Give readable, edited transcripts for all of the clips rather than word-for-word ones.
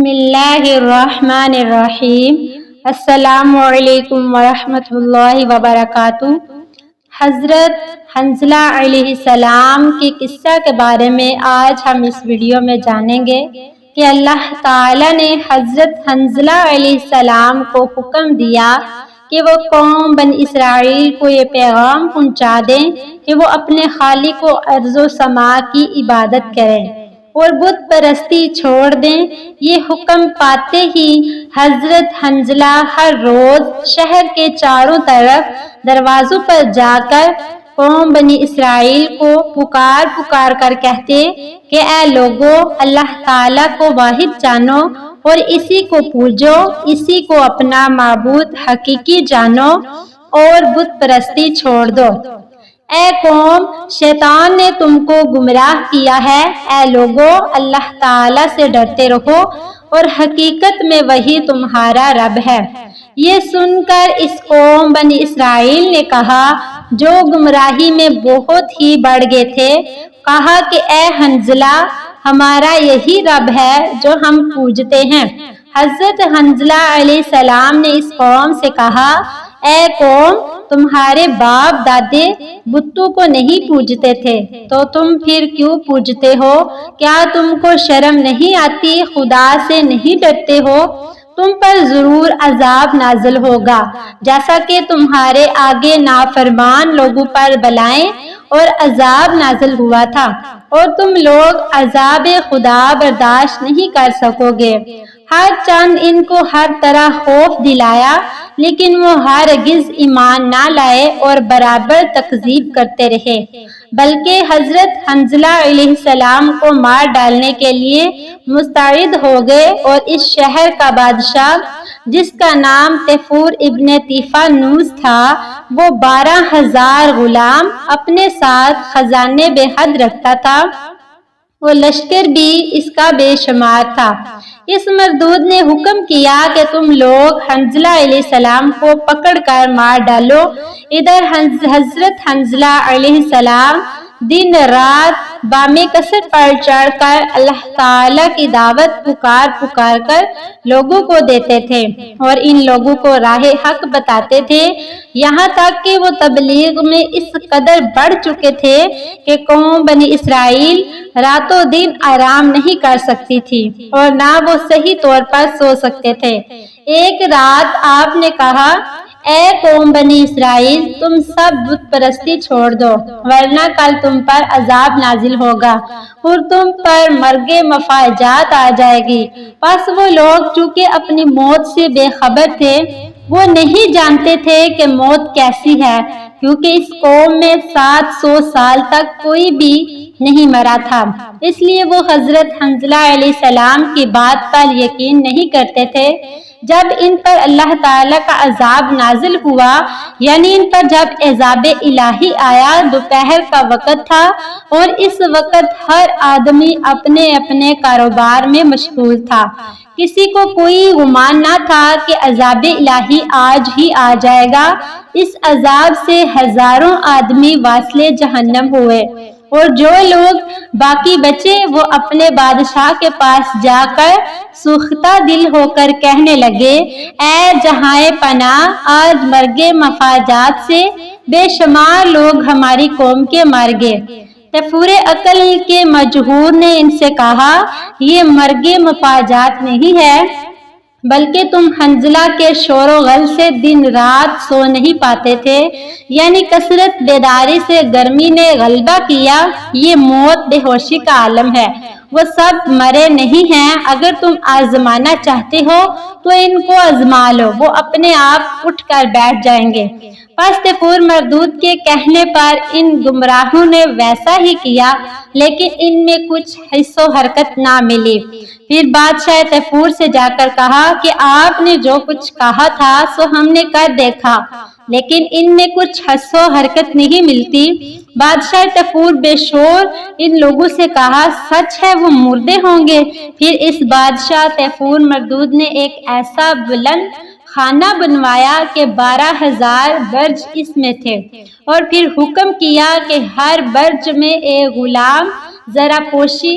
اللہ الرحمن الرحیم۔ السلام علیکم ورحمۃ اللہ وبرکاتہ۔ حضرت حنظلہ علیہ السلام کے قصہ کے بارے میں آج ہم اس ویڈیو میں جانیں گے کہ اللہ تعالیٰ نے حضرت حنظلہ علیہ السلام کو حکم دیا کہ وہ قوم بنی اسرائیل کو یہ پیغام پہنچا دیں کہ وہ اپنے خالق و ارض و سماء کی عبادت کریں اور بت پرستی چھوڑ دیں۔ یہ حکم پاتے ہی حضرت حنظلہ ہر روز شہر کے چاروں طرف دروازوں پر جا کر قوم بنی اسرائیل کو پکار کر کہتے کہ اے لوگو، اللہ تعالیٰ کو واحد جانو اور اسی کو پوجو، اسی کو اپنا معبود حقیقی جانو اور بت پرستی چھوڑ دو۔ اے قوم، شیطان نے تم کو گمراہ کیا ہے۔ اے لوگو، اللہ تعالیٰ سے ڈرتے رہو اور حقیقت میں وہی تمہارا رب ہے۔ یہ سن کر اس قوم بنی اسرائیل نے کہا، جو گمراہی میں بہت ہی بڑھ گئے تھے، کہا کہ اے حنظلہ، ہمارا یہی رب ہے جو ہم پوجتے ہیں۔ حضرت حنظلہ علیہ السلام نے اس قوم سے کہا، اے قوم، تمہارے باپ دادے بتوں کو نہیں پوجتے تھے تو تم پھر کیوں پوجتے ہو؟ کیا تم کو شرم نہیں آتی؟ خدا سے نہیں ڈرتے ہو؟ تم پر ضرور عذاب نازل ہوگا، جیسا کہ تمہارے آگے نافرمان لوگوں پر بلائیں اور عذاب نازل ہوا تھا، اور تم لوگ عذاب خدا برداشت نہیں کر سکو گے۔ ہر چند ان کو ہر طرح خوف دلایا، لیکن وہ ہرگز ایمان نہ لائے اور برابر تکذیب کرتے رہے، بلکہ حضرت حنظلہ علیہ السلام کو مار ڈالنے کے لیے مستعد ہو گئے، اور اس شہر کا بادشاہ جس کا نام تیفور ابن طیفانوس تھا، وہ 12,000 غلام اپنے ساتھ خزانے بے حد رکھتا تھا، اور لشکر بھی اس کا بے شمار تھا۔ اس مردود نے حکم کیا کہ تم لوگ حنظلہ علیہ السلام کو پکڑ کر مار ڈالو۔ ادھر حضرت حنظلہ علیہ السلام دن رات بام کثر پر چڑھ کر اللہ تعالیٰ کی دعوت پکار کر لوگوں کو دیتے تھے اور ان لوگوں کو راہ حق بتاتے تھے، یہاں تک کہ وہ تبلیغ میں اس قدر بڑھ چکے تھے کہ قوم بنی اسرائیل راتوں دن آرام نہیں کر سکتی تھی اور نہ وہ صحیح طور پر سو سکتے تھے۔ ایک رات آپ نے کہا، اے قوم بنی اسرائیل، تم سب بت پرستی چھوڑ دو، ورنہ کل تم پر عذاب نازل ہوگا اور تم پر مرگ مفاجات آ جائے گی۔ پس وہ لوگ چونکہ اپنی موت سے بے خبر تھے، وہ نہیں جانتے تھے کہ موت کیسی ہے، کیونکہ اس قوم میں 700 سال تک کوئی بھی نہیں مرا تھا، اس لیے وہ حضرت حنظلہ علیہ السلام کی بات پر یقین نہیں کرتے تھے۔ جب ان پر اللہ تعالیٰ کا عذاب نازل ہوا، یعنی ان پر جب عذاب الہی آیا، دوپہر کا وقت تھا اور اس وقت ہر آدمی اپنے اپنے کاروبار میں مشغول تھا۔ کسی کو کوئی گمان نہ تھا کہ عذاب الہی آج ہی آ جائے گا۔ اس عذاب سے ہزاروں آدمی واصل جہنم ہوئے، اور جو لوگ باقی بچے وہ اپنے بادشاہ کے پاس جا کر سوختہ دل ہو کر کہنے لگے، اے جہاں پناہ، آج مرگ مفاجات سے بے شمار لوگ ہماری قوم کے مر گئے۔ تیفور عقل کے مجہور نے ان سے کہا، یہ مرگ مفاجات نہیں ہے، بلکہ تم حنظلہ کے شور و غل سے دن رات سو نہیں پاتے تھے، یعنی کثرت بیداری سے گرمی نے غلبہ کیا۔ یہ موت بے ہوشی کا عالم ہے، وہ سب مرے نہیں ہیں۔ اگر تم آزمانا چاہتے ہو تو ان کو آزما لو، وہ اپنے آپ اٹھ کر بیٹھ جائیں گے۔ پس تیفور مردود کے کہنے پر ان گمراہوں نے ویسا ہی کیا، لیکن ان میں کچھ حس و حرکت نہ ملی۔ پھر بادشاہ تیفور سے جا کر کہا کہ آپ نے جو کچھ کہا تھا سو ہم نے کر دیکھا، لیکن ان میں کچھ حس و حرکت نہیں ملتی۔ بادشاہ تیفور بے شور ان لوگوں سے کہا، سچ ہے وہ مردے ہوں گے۔ پھر اس بادشاہ تیفور مردود نے ایک ایسا بلند خانہ بنوایا کہ 12,000 برج اس میں تھے، اور پھر حکم کیا کہ ہر برج میں ایک غلام ذرا پوشی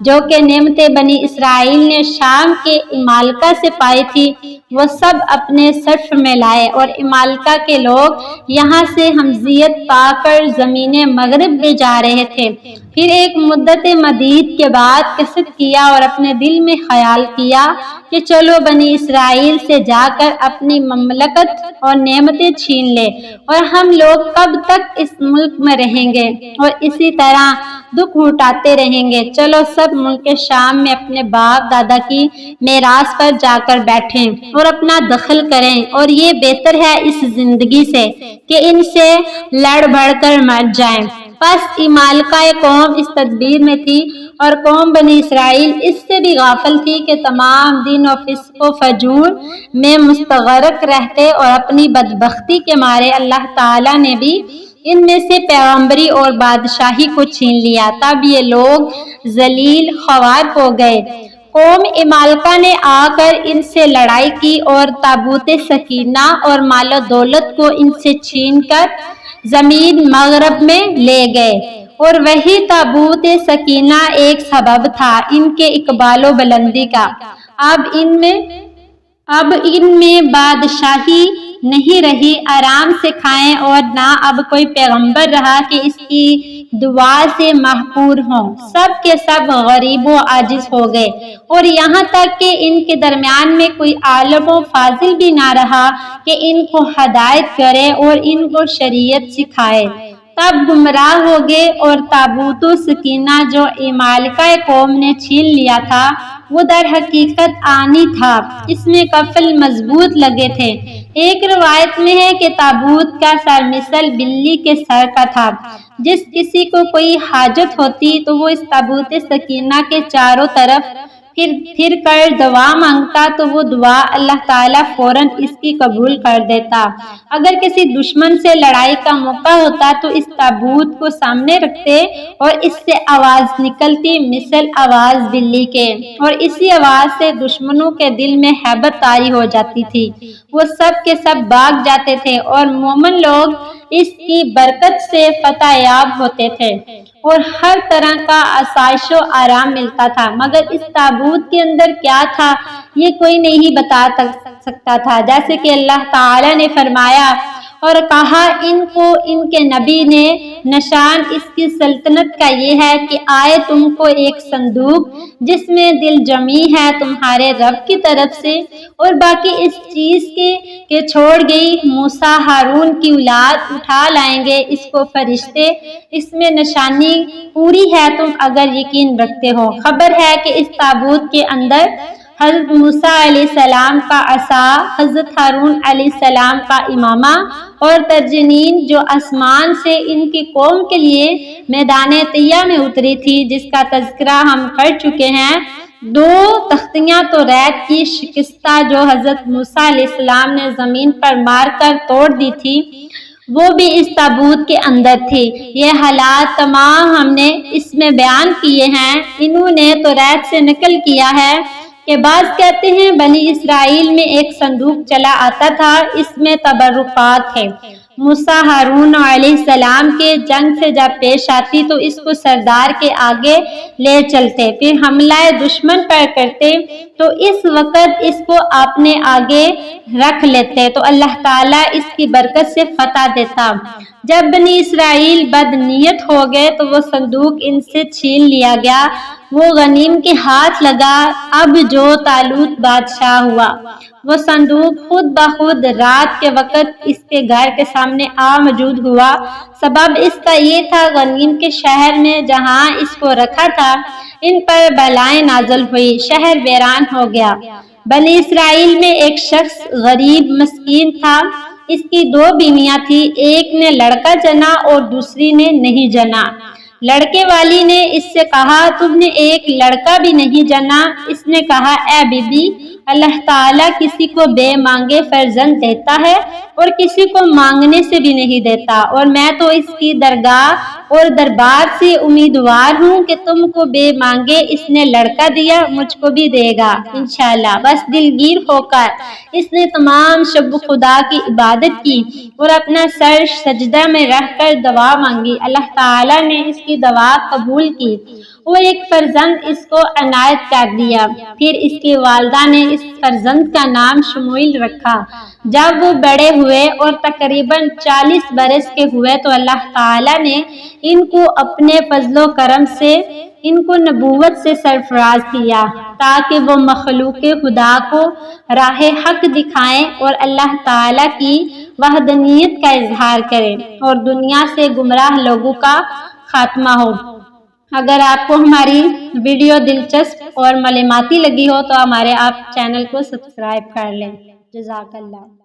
جو کہ نعمتیں بنی اسرائیل نے شام کے عمالقہ سے پائی تھی وہ سب اپنے صرف میں لائے، اور عمالقہ کے لوگ یہاں سے حمزیت پا کر زمین مغرب میں جا رہے تھے۔ پھر ایک مدت مدید کے بعد قصد کیا اور اپنے دل میں خیال کیا کہ چلو بنی اسرائیل سے جا کر اپنی مملکت اور نعمتیں چھین لے، اور ہم لوگ کب تک اس ملک میں رہیں گے اور اسی طرح دکھ اٹھاتے رہیں گے۔ چلو سب ملک شام میں اپنے باپ دادا کی میراث پر جا کر بیٹھیں اور اپنا دخل کریں، اور یہ بہتر ہے اس زندگی سے کہ ان سے لڑ بڑھ کر مر جائیں۔ پس عمالقہ قوم اس تدبیر میں تھی، اور قوم بنی اسرائیل اس سے بھی غافل تھی کہ تمام دن و فسق و فجور میں مستغرق رہتے، اور اپنی بدبختی کے مارے اللہ تعالیٰ نے بھی ان میں سے پیغمبری اور بادشاہی کو چھین لیا۔ تب یہ لوگ ذلیل خوار ہو گئے۔ قوم عمالقہ نے آ کر ان سے لڑائی کی اور تابوت سکینہ اور مال و دولت کو ان سے چھین کر زمین مغرب میں لے گئے، اور وہی تابوت سکینہ ایک سبب تھا ان کے اقبال و بلندی کا۔ اب ان میں بادشاہی نہیں رہی، آرام سے کھائیں، اور نہ اب کوئی پیغمبر رہا کہ اس کی دعا سے محفور ہوں۔ سب کے سب غریب و عاجز ہو گئے، اور یہاں تک کہ ان کے درمیان میں کوئی عالم و فاضل بھی نہ رہا کہ ان کو ہدایت کرے اور ان کو شریعت سکھائے۔ تب گمراہ ہو گئے، اور تابوت سکینہ جو عمالقہ قوم نے چھین لیا تھا وہ در حقیقت آنی تھا، اس میں قفل مضبوط لگے تھے۔ ایک روایت میں ہے کہ تابوت کا سر مثل بلی کے سر کا تھا۔ جس کسی کو کوئی حاجت ہوتی تو وہ اس تابوت سکینہ کے چاروں طرف پھر کر دعا مانگتا تو وہ دعا اللہ تعالیٰ فوراً اس کی قبول کر دیتا۔ اگر کسی دشمن سے لڑائی کا موقع ہوتا تو اس تابوت کو سامنے رکھتے، اور اس سے آواز نکلتی مثل آواز بلی کے، اور اسی آواز سے دشمنوں کے دل میں ہیبت طاری ہو جاتی تھی، وہ سب کے سب بھاگ جاتے تھے، اور مومن لوگ اس کی برکت سے فتح یاب ہوتے تھے، اور ہر طرح کا آسائش و آرام ملتا تھا۔ مگر اس تابوت کے اندر کیا تھا یہ کوئی نہیں بتا سکتا تھا، جیسے کہ اللہ تعالیٰ نے فرمایا اور کہا ان کو ان کے نبی نے نشان اس کی سلطنت کا یہ ہے کہ آئے تم کو ایک صندوق جس میں دل جمی ہے تمہارے رب کی طرف سے، اور باقی اس چیز کے چھوڑ گئی موسیٰ ہارون کی اولاد اٹھا لائیں گے اس کو فرشتے، اس میں نشانی پوری ہے تم اگر یقین رکھتے ہو۔ خبر ہے کہ اس تابوت کے اندر حضرت موسیٰ علیہ السلام کا عصا، حضرت ہارون علیہ السلام کا امامہ، اور ترجنین جو آسمان سے ان کی قوم کے لیے میدان طیہ میں اتری تھی جس کا تذکرہ ہم کر چکے ہیں۔ 2 تختیاں تو ریت کی شکستہ جو حضرت موسیٰ علیہ السلام نے زمین پر مار کر توڑ دی تھی وہ بھی اس تابوت کے اندر تھی۔ یہ حالات تمام ہم نے اس میں بیان کیے ہیں۔ انہوں نے تو ریت سے نقل کیا ہے کہ بعض کہتے ہیں بنی اسرائیل میں ایک صندوق چلا آتا تھا، اس میں تبرکات تھے۔ موسیٰ ہارون علیہ السلام کے جنگ سے جب پیش آتی تو اس کو سردار کے آگے لے چلتے، پھر حملہ دشمن پر کرتے تو اس وقت اس کو اپنے آگے رکھ لیتے تو اللہ تعالیٰ اس کی برکت سے فتح دیتا۔ جب بنی اسرائیل بد نیت ہو گئے تو وہ صندوق ان سے چھین لیا گیا، وہ غنیم کے ہاتھ لگا۔ اب جو طالوت بادشاہ ہوا وہ صندوق خود بخود رات کے وقت اس کے گھر کے سامنے موجود ہوا۔ سبب اس کا یہ تھا غنیم کے شہر میں جہاں اس کو رکھا تھا ان پر بلائیں نازل ہوئی، شہر ویران ہو گیا۔ بنی اسرائیل میں ایک شخص غریب مسکین تھا، اس کی 2 بیویاں تھیں، ایک نے لڑکا جنا اور دوسری نے نہیں جنا۔ لڑکے والی نے اس سے کہا تم نے ایک لڑکا بھی نہیں جنا؟ اس نے کہا اے بی بی، اللہ تعالیٰ کسی کو بے مانگے فرزند دیتا ہے اور کسی کو مانگنے سے بھی نہیں دیتا، اور میں تو اس کی درگاہ اور دربار سے امیدوار ہوں کہ تم کو بے مانگے اس نے لڑکا دیا مجھ کو بھی دے گا انشاءاللہ۔ بس دلگیر ہو کر اس نے تمام شب خدا کی عبادت کی اور اپنا سر سجدہ میں رکھ کر دعا مانگی۔ اللہ تعالیٰ نے اس کی دعا قبول کی وہ ایک فرزند اس کو عنایت کر دیا۔ پھر اس کی والدہ نے اس فرزند کا نام شموئیل رکھا۔ جب وہ بڑے ہوئے اور تقریباً 40 برس کے ہوئے تو اللہ تعالیٰ نے ان کو اپنے فضل و کرم سے ان کو نبوت سے سرفراز کیا تاکہ وہ مخلوق خدا کو راہ حق دکھائیں اور اللہ تعالیٰ کی وحدانیت کا اظہار کریں اور دنیا سے گمراہ لوگوں کا خاتمہ ہو۔ اگر آپ کو ہماری ویڈیو دلچسپ اور معلوماتی لگی ہو تو ہمارے آپ چینل کو سبسکرائب کر لیں۔ جزاک اللہ۔